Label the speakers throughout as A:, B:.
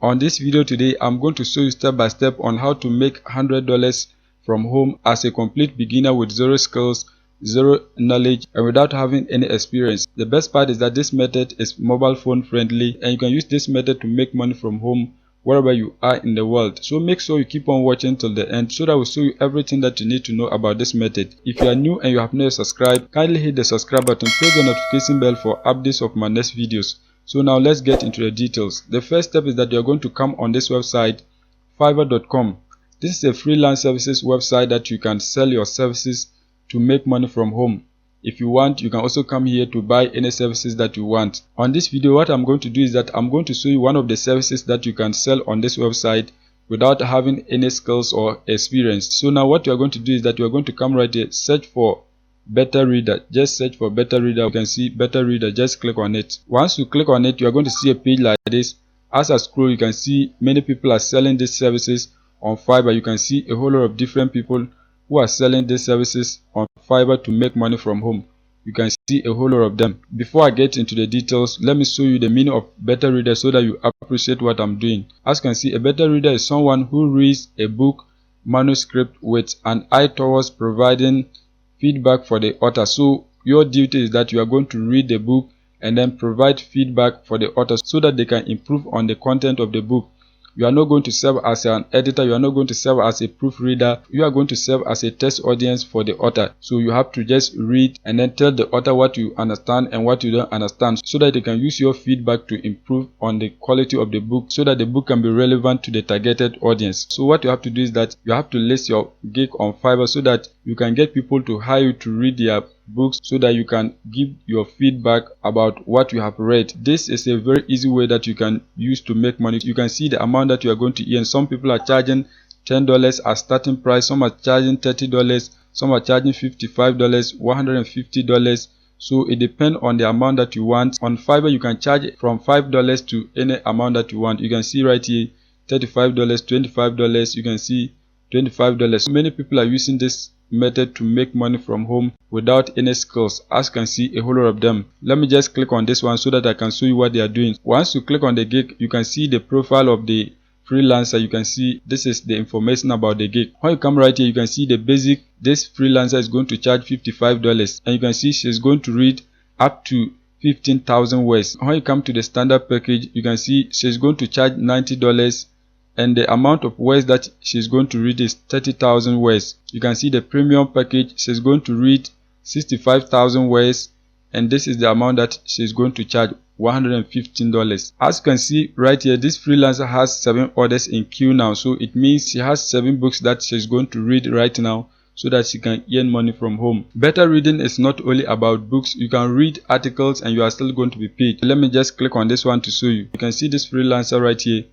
A: On this video today, I'm going to show you step by step on how to make $100 from home as a complete beginner with zero skills, zero knowledge, and without having any experience. The best part is that this method is mobile phone friendly and you can use this method to make money from home wherever you are in the world. So make sure you keep on watching till the end so that I will show you everything that you need to know about this method. If you are new and you have not subscribed, kindly hit the subscribe button, press the notification bell for updates of my next videos. So now let's get into the details. The first step is that you're going to come on this website, fiverr.com. This is a freelance services website that you can sell your services to make money from home. If you want, you can also come here to buy any services that you want. On this video, what I'm going to do is that I'm going to show you one of the services that you can sell on this website without having any skills or experience. So now what you're going to do is that you're going to come right here, search for Better Reader. Just search for Better Reader. You can see Better Reader. Just click on it. Once you click on it, you are going to see a page like this. As I scroll, you can see many people are selling these services on Fiverr. You can see a whole lot of different people who are selling these services on Fiverr to make money from home. You can see a whole lot of them. Before I get into the details, let me show you the meaning of Better Reader so that you appreciate what I'm doing. As you can see, a better reader is someone who reads a book manuscript with an eye towards providing feedback for the author. So your duty is that you are going to read the book and then provide feedback for the author so that they can improve on the content of the book. You are not going to serve as an editor, you are not going to serve as a proofreader, you are going to serve as a test audience for the author. So you have to just read and then tell the author what you understand and what you don't understand so that they can use your feedback to improve on the quality of the book so that the book can be relevant to the targeted audience. So what you have to do is that you have to list your gig on Fiverr so that you can get people to hire you to read their books so that you can give your feedback about what you have read. This is a very easy way that you can use to make money. You can see the amount that you are going to earn. Some people are charging $10 as starting price, some are charging $30, some are charging $55, $150. So it depends on the amount that you want. On Fiverr you can charge from $5 to any amount that you want. You can see right here $35, $25. You can see $25. So many people are using this method to make money from home without any skills. As you can see, a whole lot of them. Let me just click on this one so that I can show you what they are doing. Once you click on the gig, you can see the profile of the freelancer. You can see this is the information about the gig. When you come right here, you can see the basic. This freelancer is going to charge $55 and you can see she's going to read up to 15,000 words. When you come to the standard package, you can see she's going to charge $90 and the amount of words that she's going to read is 30,000 words. You can see the premium package, she's going to read 65,000 words and this is the amount that she's going to charge, $115. As you can see right here, this freelancer has 7 orders in queue now, so it means she has 7 books that she's going to read right now so that she can earn money from home. Better reading is not only about books. You can read articles and you are still going to be paid. Let me just click on this one to show you. You can see this freelancer right here.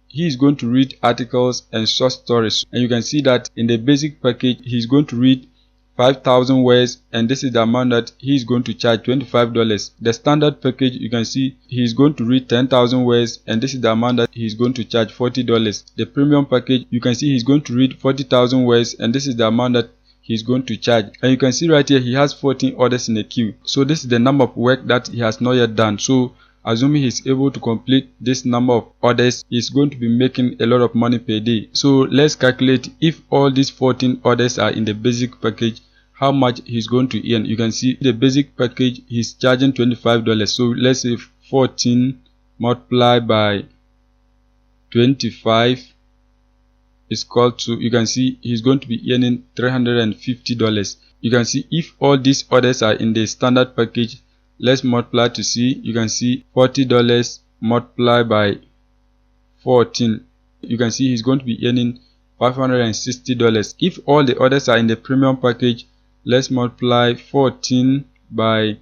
A: He is going to read articles and short stories, and you can see that in the basic package he's going to read 5,000 words and this is the amount that he is going to charge, $25. The standard package, you can see he is going to read 10,000 words and this is the amount that he is going to charge, $40. The premium package, you can see he's going to read 40,000 words and this is the amount that he's going to charge. And you can see right here he has 14 orders in the queue. So this is the number of work that he has not yet done. So assuming he's able to complete this number of orders, he's going to be making a lot of money per day. So let's calculate if all these 14 orders are in the basic package, how much he's going to earn. You can see the basic package he's charging $25. So let's say 14 multiplied by 25 is equal to, you can see he's going to be earning $350. You can see if all these orders are in the standard package, let's multiply to see. You can see $40 multiplied by 14. You can see he's going to be earning $560. If all the orders are in the premium package, let's multiply 14 by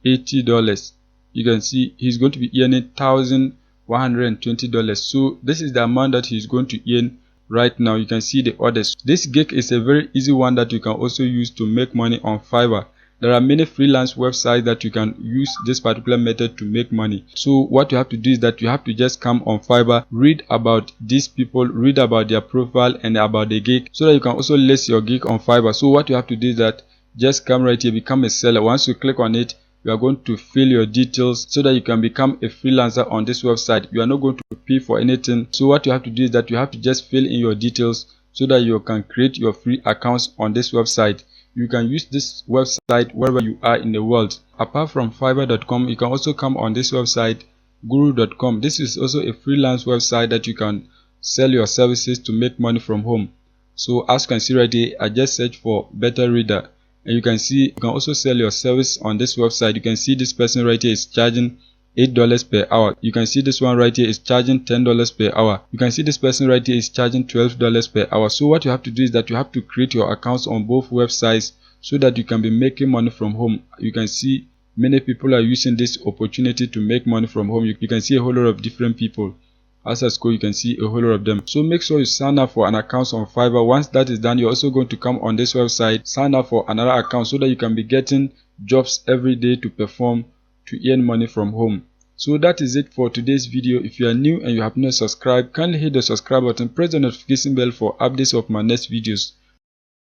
A: $80. You can see he's going to be earning $1,120. So this is the amount that he's going to earn right now. You can see the orders. This gig is a very easy one that you can also use to make money on Fiverr. There are many freelance websites that you can use this particular method to make money. So what you have to do is that you have to just come on Fiverr, read about these people, read about their profile and about the gig so that you can also list your gig on Fiverr. So what you have to do is that just come right here, become a seller. Once you click on it, you are going to fill your details so that you can become a freelancer on this website. You are not going to pay for anything. So what you have to do is that you have to just fill in your details so that you can create your free accounts on this website. You can use this website wherever you are in the world. Apart from fiverr.com, you can also come on this website, guru.com. This is also a freelance website that you can sell your services to make money from home. So as you can see right here, I just search for beta reader, and you can see you can also sell your service on this website. You can see this person right here is charging $8 per hour. You can see this one right here is charging $10 per hour. You can see this person right here is charging $12 per hour. So what you have to do is that you have to create your accounts on both websites so that you can be making money from home. You can see many people are using this opportunity to make money from home. You can see a whole lot of different people. As I scroll, you can see a whole lot of them. So make sure you sign up for an account on Fiverr. Once that is done, you're also going to come on this website, sign up for another account so that you can be getting jobs every day to perform, to earn money from home. So that is it for today's video. If you are new and you have not subscribed, kindly hit the subscribe button, press the notification bell for updates of my next videos.